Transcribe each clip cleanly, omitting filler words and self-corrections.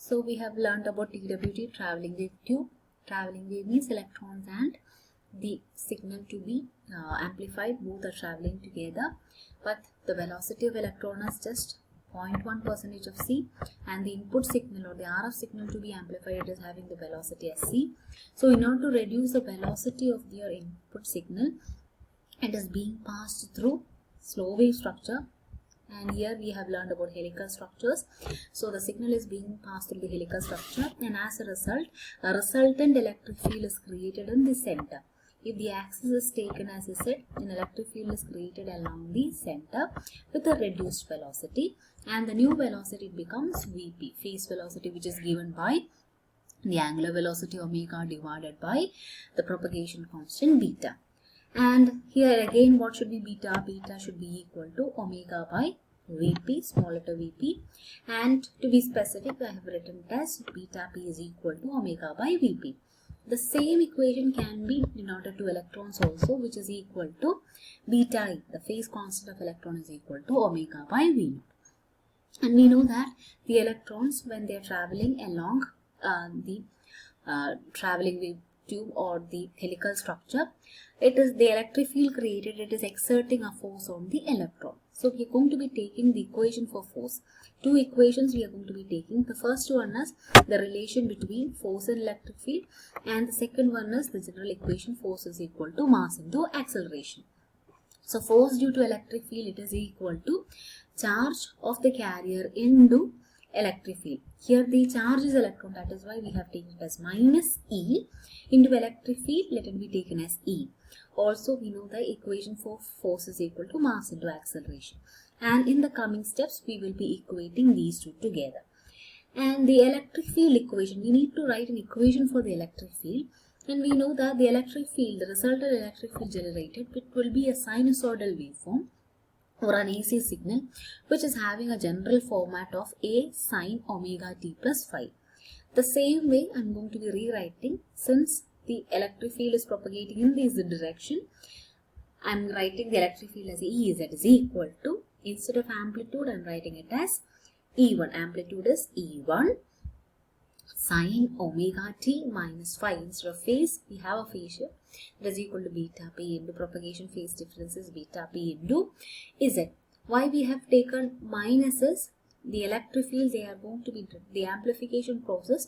So we have learned about TWT, traveling wave tube. Traveling wave means electrons and the signal to be amplified, both are traveling together, but the velocity of electron is just 0.1% of c, and the input signal or the RF signal to be amplified, it is having the velocity as c. So in order to reduce the velocity of your input signal, it is being passed through slow wave structure. And here we have learned about helical structures. So the signal is being passed through the helical structure, and as a result, a resultant electric field is created in the center. If the axis is taken, as I said, an electric field is created along the center with a reduced velocity, and the new velocity becomes Vp, phase velocity, which is given by the angular velocity omega divided by the propagation constant beta. And here again, what should be beta? Beta should be equal to omega by Vp, small letter Vp. And to be specific, I have written it as beta P is equal to omega by Vp. The same equation can be denoted to electrons also, which is equal to beta E. The phase constant of electron is equal to omega by V naught. And we know that the electrons, when they are traveling along the traveling wave tube or the helical structure, it is the electric field created, it is exerting a force on the electron. So we are going to be taking the equation for force. Two equations we are going to be taking. The first one is the relation between force and electric field, and the second one is the general equation, force is equal to mass into acceleration. So force due to electric field, it is equal to charge of the carrier into electric field. Here the charge is electron, that is why we have taken it as minus E into electric field, let it be taken as E. Also we know the equation for force is equal to mass into acceleration, and in the coming steps we will be equating these two together. And the electric field equation, we need to write an equation for the electric field, and we know that the electric field, the resultant electric field generated, it will be a sinusoidal waveform or an AC signal, which is having a general format of A sine omega t plus phi. The same way I am going to be rewriting, since the electric field is propagating in this direction, I am writing the electric field as Ez is equal to, instead of amplitude I am writing it as E1. Amplitude is E1 sine omega t minus phi. Instead of phase, we have a phase shift. It is equal to beta p into propagation phase difference is beta p into Z. Why we have taken minus is the electric field, they are going to be, the amplification process,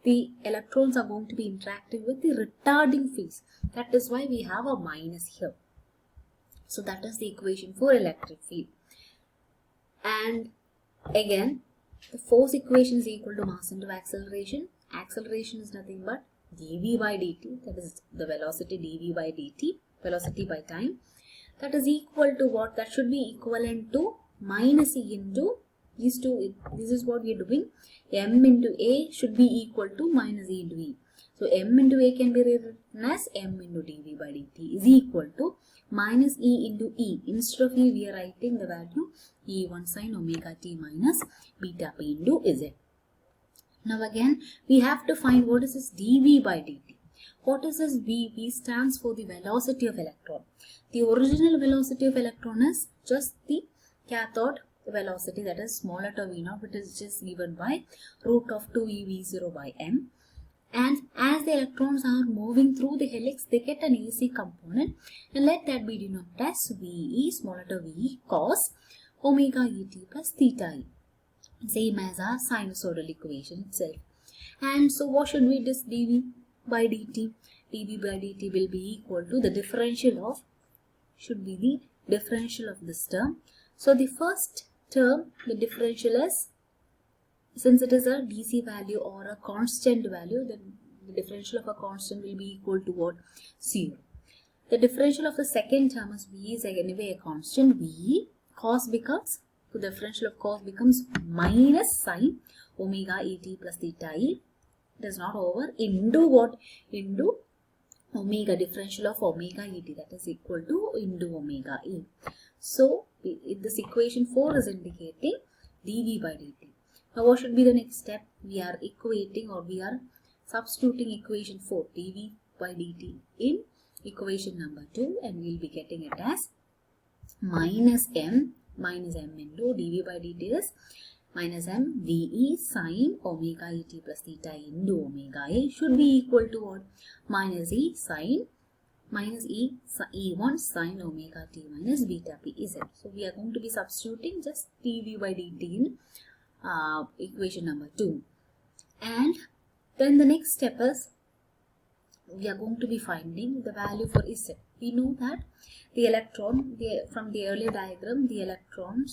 the electrons are going to be interacting with the retarding phase. That is why we have a minus here. So that is the equation for electric field. And again, the force equation is equal to mass into acceleration. Acceleration is nothing but dv by dt, that is the velocity dv by dt, velocity by time. That is equal to what? That should be equivalent to minus e into these two. This is what we are doing. M into A should be equal to minus E into E. So M into A can be written as M into dv by dt is equal to minus E into E. Instead of E, we are writing the value E1 sine omega t minus beta p into Z. Now again, we have to find what is this dv by dt. What is this v? V stands for the velocity of electron. The original velocity of electron is just the cathode velocity, that is small letter v naught, which is just given by root of 2ev0 by m. And as the electrons are moving through the helix, they get an AC component, and let that be denoted as VE, small letter VE, cos omega et plus theta e. Same as our sinusoidal equation itself. And so what should be this dv by dt? dv by dt will be equal to the differential of, should be the differential of this term. So the first term, the differential is, since it is a DC value or a constant value, then the differential of a constant will be equal to what? 0. The differential of the second term is V is anyway a constant. V cos becomes, the differential of cos becomes minus sine omega et plus theta e. It is not over, into what? Into omega, differential of omega et, that is equal to into omega e. So this equation 4 is indicating dv by dt. Now what should be the next step? We are equating, or we are substituting equation 4, dv by dt, in equation number 2, and we will be getting it as minus m into dv by dt is minus m VE sine omega et plus theta into omega a should be equal to what? Minus E sine minus E1 sine omega t minus beta p is it. So we are going to be substituting just dv by dt in equation number 2. And then the next step is we are going to be finding the value for Z. We know that the electron, from the earlier diagram, the electric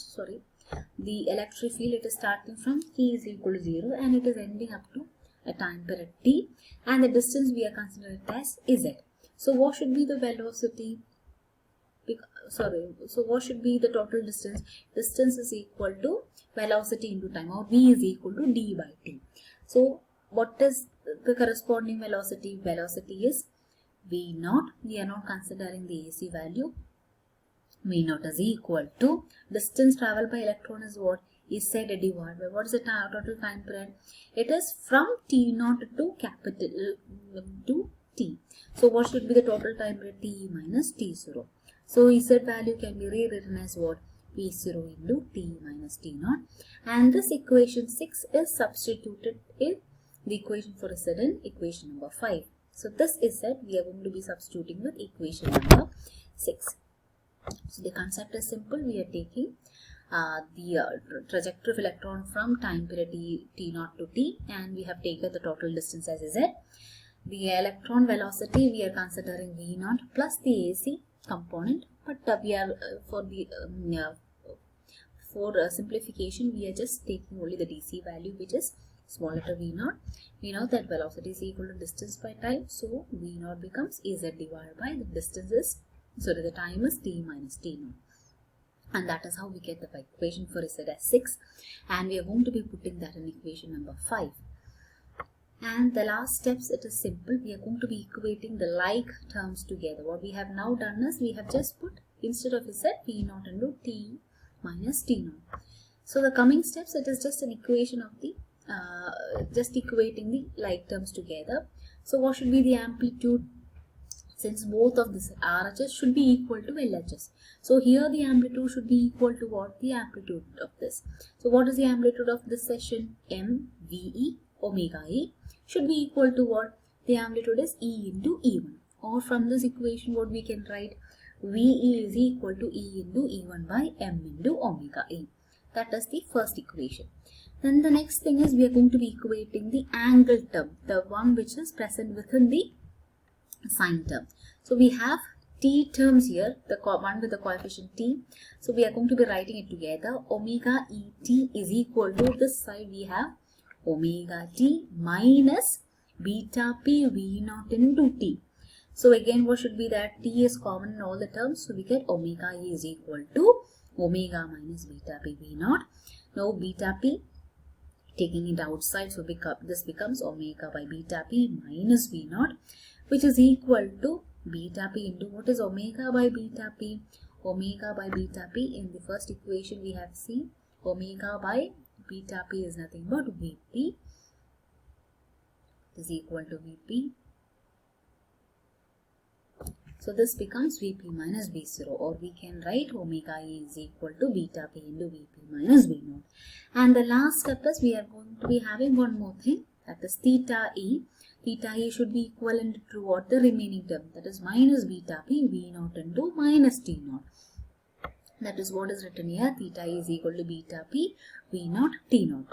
field, it is starting from t is equal to 0 and it is ending up to a time period t, and the distance we are considering as Z. So what should be the velocity? So what should be the total distance? Distance is equal to velocity into time, or v is equal to d by t. So what is the corresponding velocity? Velocity is v0. We are not considering the AC value. v0 is equal to distance traveled by electron is what? Is said divided by what is the total time period? It is from t0 to capital to t. So what should be the total time period? T minus t0. So Z value can be rewritten as what? V0 into t minus t0. And this equation 6 is substituted in the equation for Z in equation number 5. So this is Z we are going to be substituting with equation number 6. So the concept is simple. We are taking the trajectory of electron from time period t0 to t, and we have taken the total distance as Z. The electron velocity we are considering v0 plus the AC component, but we are for simplification we are just taking only the DC value, which is small letter v0. We know that velocity is equal to distance by time, so v0 becomes Az divided by the distance is, sorry, the time is t minus t0. And that is how we get the equation for Z as 6, and we are going to be putting that in equation number 5. And the last steps, it is simple. We are going to be equating the like terms together. What we have now done is we have just put, instead of Z, v0 into t minus t0. So the coming steps, it is just an equation of the just equating the like terms together. So what should be the amplitude? Since both of this RHS should be equal to LHS. So here the amplitude should be equal to what? The amplitude of this. So what is the amplitude of this session? MVE omega E should be equal to what? The amplitude is E into E1. Or from this equation what we can write? VE is equal to E into E1 by M into omega E. That is the first equation. Then the next thing is we are going to be equating the angle term, the one which is present within the sine term. So we have t terms here, the one with the coefficient t. So we are going to be writing it together. Omega et is equal to, this side we have omega t minus beta p v0 into t. So again what should be that? T is common in all the terms. So we get omega e is equal to omega minus beta p v0. Now beta p, taking it outside, so this becomes omega by beta p minus v0, which is equal to beta p into what is omega by beta p? Omega by beta p, in the first equation we have seen omega by beta p is nothing but Vp is equal to Vp. So this becomes Vp minus V0, or we can write omega E is equal to beta p into Vp minus V0. And the last step is we are going to be having one more thing, that is theta E. Theta E should be equivalent to what? The remaining term, that is minus beta p V0 into minus T0. That is what is written here. Theta E is equal to beta p V0 T0.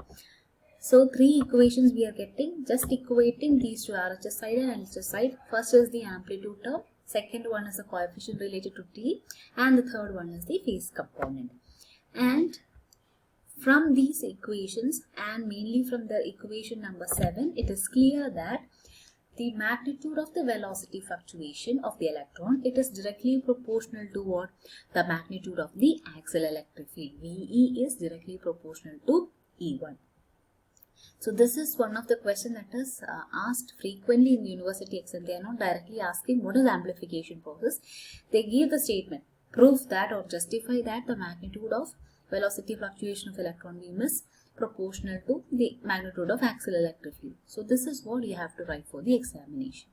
So three equations we are getting, just equating these two, RHS side and LHS side. First is the amplitude term, second one is the coefficient related to t, and the third one is the phase component. And from these equations, and mainly from the equation number 7, it is clear that the magnitude of the velocity fluctuation of the electron, it is directly proportional to what? The magnitude of the axial electric field. VE is directly proportional to E1. So this is one of the questions that is asked frequently in the university exam. They are not directly asking what is amplification process. They give the statement, prove that or justify that the magnitude of velocity fluctuation of electron beam is proportional to the magnitude of axial electric field. So this is what you have to write for the examination.